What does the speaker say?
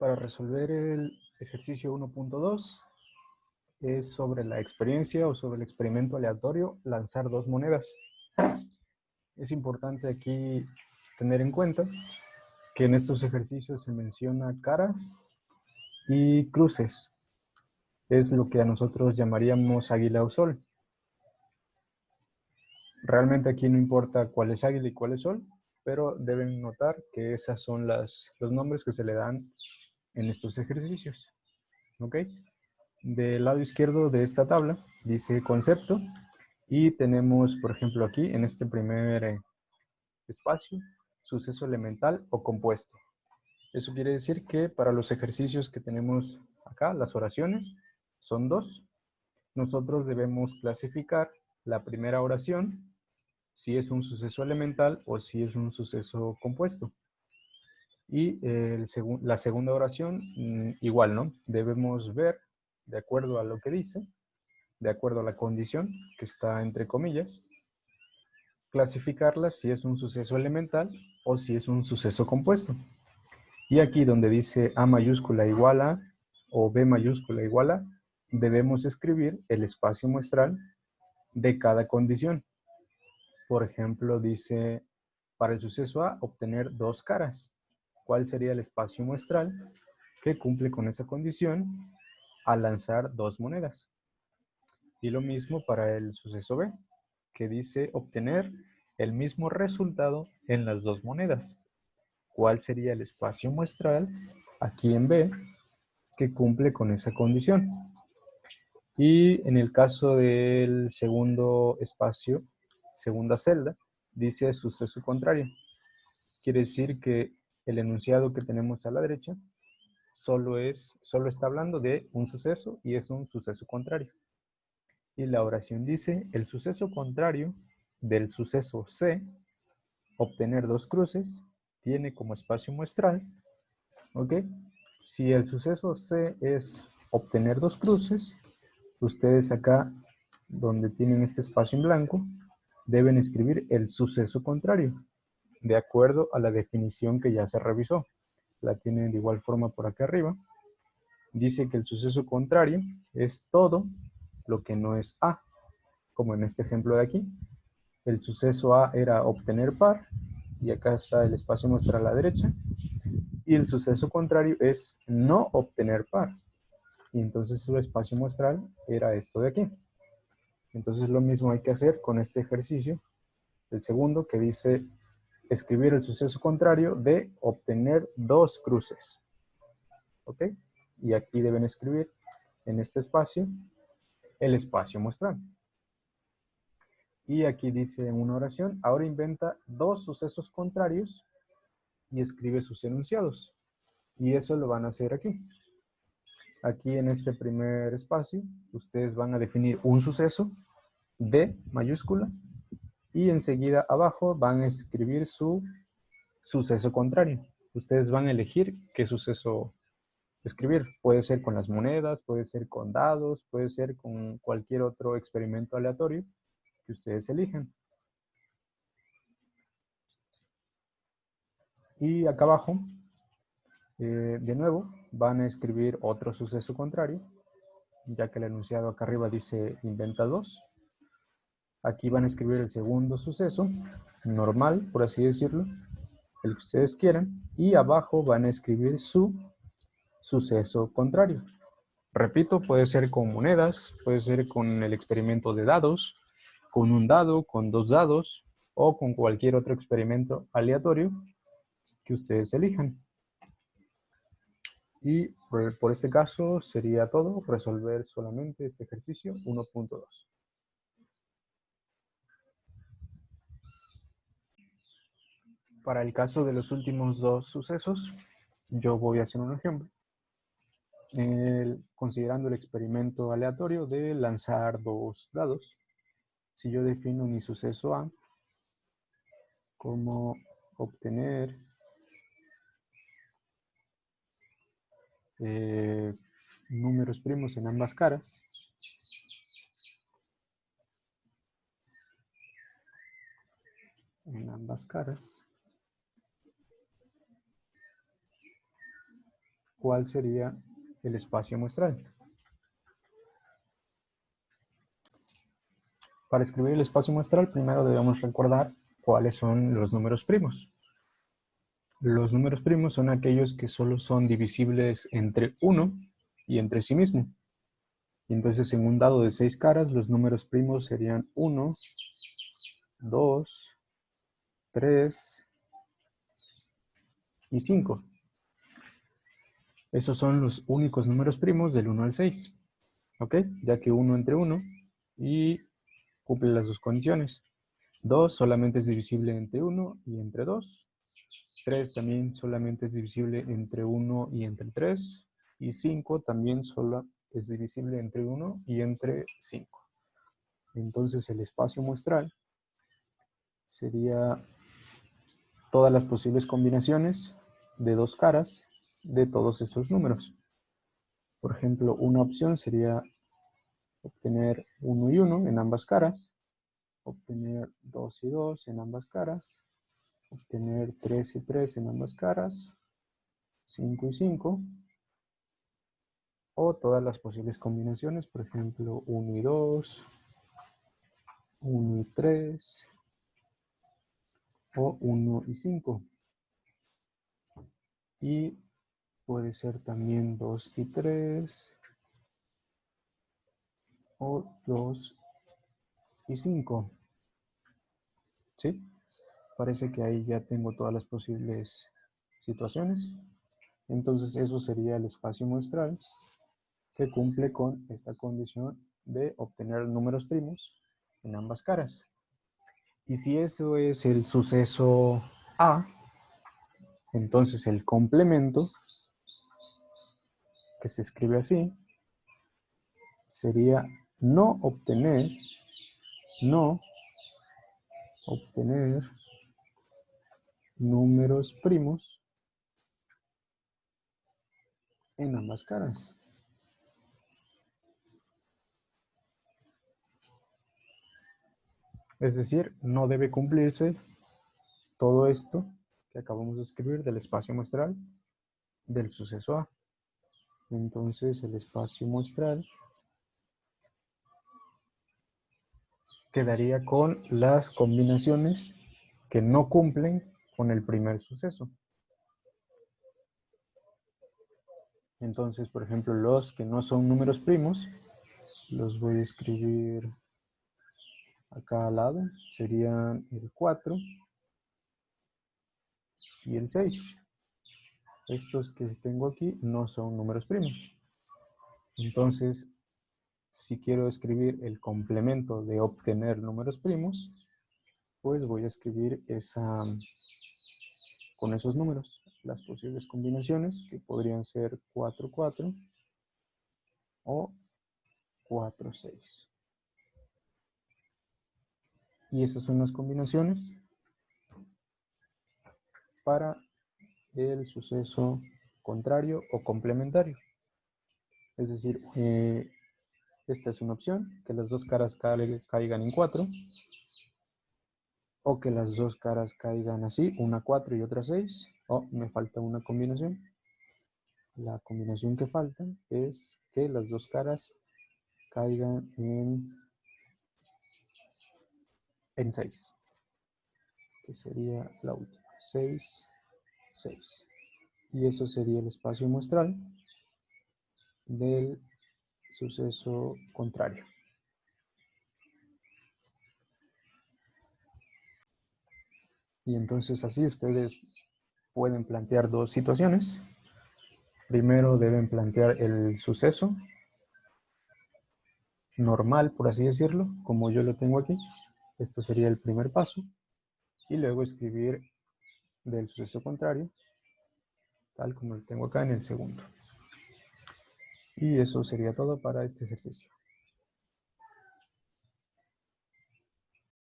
Para resolver el ejercicio 1.2 es sobre la experiencia o sobre el experimento aleatorio, lanzar dos monedas. Es importante aquí tener en cuenta que en estos ejercicios se menciona cara y cruces. Es lo que a nosotros llamaríamos águila o sol. Realmente aquí no importa cuál es águila y cuál es sol, pero deben notar que esos son los nombres que se le dan en estos ejercicios. ¿Ok? Del lado izquierdo de esta tabla dice concepto y tenemos, por ejemplo, aquí en este primer espacio, suceso elemental o compuesto. Eso quiere decir que para los ejercicios que tenemos acá, las oraciones, son dos. Nosotros debemos clasificar la primera oración si es un suceso elemental o si es un suceso compuesto. Y la segunda oración, igual, ¿no? Debemos ver, de acuerdo a lo que dice, de acuerdo a la condición, que está entre comillas, clasificarla si es un suceso elemental o si es un suceso compuesto. Y aquí donde dice A mayúscula igual a o B mayúscula igual a, debemos escribir el espacio muestral de cada condición. Por ejemplo, dice, para el suceso A, obtener dos caras. ¿Cuál sería el espacio muestral que cumple con esa condición al lanzar dos monedas? Y lo mismo para el suceso B, que dice obtener el mismo resultado en las dos monedas. ¿Cuál sería el espacio muestral aquí en B que cumple con esa condición? Y en el caso del segundo espacio, segunda celda, dice suceso contrario. Quiere decir que el enunciado que tenemos a la derecha solo está hablando de un suceso y es un suceso contrario. Y la oración dice, el suceso contrario del suceso C, obtener dos cruces, tiene como espacio muestral, ¿ok? Si el suceso C es obtener dos cruces, ustedes acá, donde tienen este espacio en blanco, deben escribir el suceso contrario, de acuerdo a la definición que ya se revisó. La tienen de igual forma por acá arriba. Dice que el suceso contrario es todo lo que no es A, como en este ejemplo de aquí. El suceso A era obtener par, y acá está el espacio muestral a la derecha. Y el suceso contrario es no obtener par. Y entonces su espacio muestral era esto de aquí. Entonces lo mismo hay que hacer con este ejercicio, el segundo, que dice escribir el suceso contrario de obtener dos cruces. ¿Ok? Y aquí deben escribir en este espacio el espacio muestral. Y aquí dice en una oración, ahora inventa dos sucesos contrarios y escribe sus enunciados. Y eso lo van a hacer aquí. Aquí en este primer espacio, ustedes van a definir un suceso, D mayúscula, y enseguida abajo van a escribir su suceso contrario. Ustedes van a elegir qué suceso escribir. Puede ser con las monedas, puede ser con dados, puede ser con cualquier otro experimento aleatorio que ustedes elijan. Y acá abajo, de nuevo, van a escribir otro suceso contrario, ya que el enunciado acá arriba dice inventa dos. Aquí van a escribir el segundo suceso, normal, por así decirlo, el que ustedes quieran, y abajo van a escribir su suceso contrario. Repito, puede ser con monedas, puede ser con el experimento de dados, con un dado, con dos dados, o con cualquier otro experimento aleatorio que ustedes elijan. Y por este caso sería todo, resolver solamente este ejercicio 1.2. Para el caso de los últimos dos sucesos, yo voy a hacer un ejemplo. Considerando el experimento aleatorio de lanzar dos dados, si yo defino mi suceso A como obtener números primos en ambas caras, cuál sería el espacio muestral. Para escribir el espacio muestral, primero debemos recordar cuáles son los números primos. Los números primos son aquellos que solo son divisibles entre 1 y entre sí mismo. Y entonces, en un dado de 6 caras, los números primos serían 1, 2, 3 y 5. Esos son los únicos números primos del 1 al 6. ¿Ok? Ya que 1 entre 1 y cumple las dos condiciones. 2 solamente es divisible entre 1 y entre 2. 3 también solamente es divisible entre 1 y entre 3. Y 5 también solo es divisible entre 1 y entre 5. Entonces el espacio muestral sería todas las posibles combinaciones de dos caras de todos estos números. Por ejemplo, una opción sería obtener 1 y 1 en ambas caras, obtener 2 y 2 en ambas caras, obtener 3 y 3 en ambas caras, 5 y 5, o todas las posibles combinaciones, por ejemplo, 1 y 2, 1 y 3, o 1 y 5. Y puede ser también 2 y 3, o 2 y 5. ¿Sí? Parece que ahí ya tengo todas las posibles situaciones. Entonces eso sería el espacio muestral que cumple con esta condición de obtener números primos en ambas caras. Y si eso es el suceso A, entonces el complemento, que se escribe así, sería no obtener números primos en ambas caras. Es decir, no debe cumplirse todo esto que acabamos de escribir del espacio muestral del suceso A. Entonces el espacio muestral quedaría con las combinaciones que no cumplen con el primer suceso. Entonces, por ejemplo, los que no son números primos, los voy a escribir acá al lado. Serían el 4 y el 6. Estos que tengo aquí no son números primos. Entonces, si quiero escribir el complemento de obtener números primos, pues voy a escribir con esos números las posibles combinaciones, que podrían ser 4, 4 o 4, 6. Y esas son las combinaciones para el suceso contrario o complementario. Es decir, esta es una opción, que las dos caras caigan en 4, o que las dos caras caigan así, una 4 y otra 6, o me falta una combinación. La combinación que falta es que las dos caras caigan en 6, que sería la última, 6, 6. Y eso sería el espacio muestral del suceso contrario. Y entonces así ustedes pueden plantear dos situaciones. Primero deben plantear el suceso normal, por así decirlo, como yo lo tengo aquí. Esto sería el primer paso. Y luego escribir del suceso contrario, tal como lo tengo acá en el segundo. Y eso sería todo para este ejercicio.